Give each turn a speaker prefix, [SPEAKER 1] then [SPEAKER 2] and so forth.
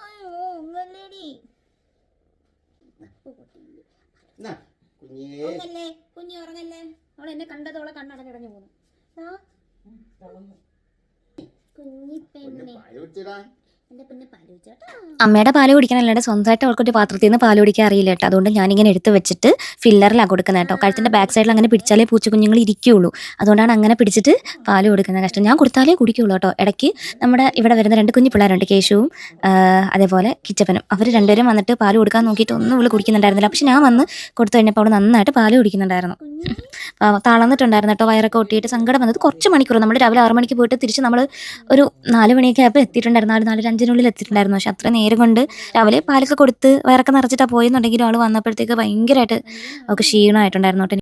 [SPEAKER 1] അയ്യോ ഒന്നല്ലേടി ഉറങ്ങല്ലേ കുഞ്ഞി ഉറങ്ങല്ലേ. അവൾ എന്നെ കണ്ടതോളെ കണ്ണടഞ്ഞടഞ്ഞു പോന്നു. കുഞ്ഞി പെണ്ണെ എന്റെ പിന്നെ പാല് വെച്ചോട്ടാ.
[SPEAKER 2] അമ്മയുടെ പാല് കുടിക്കാനല്ലാണ്ട് സ്വന്തമായിട്ട് അവൾക്കൊരു പാത്രത്തിൽ നിന്ന് പാല് കുടിക്കാൻ അറിയില്ല കേട്ടോ. അതുകൊണ്ട് ഞാനിങ്ങനെ എടുത്ത് വെച്ചിട്ട് ഫില്ലറിലാണ് കൊടുക്കുന്നത് കേട്ടോ. കഴുത്തിൻ്റെ ബാക്ക് സൈഡിൽ അങ്ങനെ പിടിച്ചാലേ പൂച്ചക്കുഞ്ഞുങ്ങൾ ഇരിക്കുകയുള്ളൂ. അതുകൊണ്ടാണ് അങ്ങനെ പിടിച്ചിട്ട് പാല് കൊടുക്കുന്നത്. കഷ്ടം, ഞാൻ കൊടുത്താലേ കുടിക്കുകയുള്ളൂ കേട്ടോ. ഇടയ്ക്ക് നമ്മുടെ ഇവിടെ വരുന്ന 2 കുഞ്ഞു പിള്ളേരുണ്ട്, കേശുവും അതേപോലെ കിച്ചപ്പനും. അവർ രണ്ടുപേരും വന്നിട്ട് പാല് കൊടുക്കാൻ നോക്കിയിട്ട് ഒന്നും ഇവള് കുടിക്കുന്നുണ്ടായിരുന്നില്ല. പക്ഷെ ഞാൻ വന്ന് കൊടുത്തു കഴിഞ്ഞപ്പോൾ അവൾ നന്നായിട്ട് പാല് കുടിക്കുന്നുണ്ടായിരുന്നു. തളർന്നിട്ടുണ്ടായിരുന്നു കേട്ടോ, വയറൊക്കെ ഒട്ടിയിട്ട് സങ്കടം വന്നത്. കുറച്ച് മണിക്കൂർ നമ്മൾ രാവിലെ 6 മണിക്ക് പോയിട്ട് തിരിച്ച് നമ്മൾ ഒരു 4 മണിയൊക്കെ ആയപ്പോൾ എത്തിയിട്ടുണ്ടായിരുന്നു. 4:05 എത്തിയിട്ടുണ്ടായിരുന്നു. പക്ഷെ അത്ര നേരം കൊണ്ട് രാവിലെ പാലൊക്കെ കൊടുത്ത് വയറൊക്കെ നിറച്ചിട്ടാണ് പോയെന്നുണ്ടെങ്കിലും ആൾ വന്നപ്പോഴത്തേക്ക് ഭയങ്കരമായിട്ട് അവൾക്ക് ക്ഷീണമായിട്ടുണ്ടായിരുന്നു കേട്ടോ.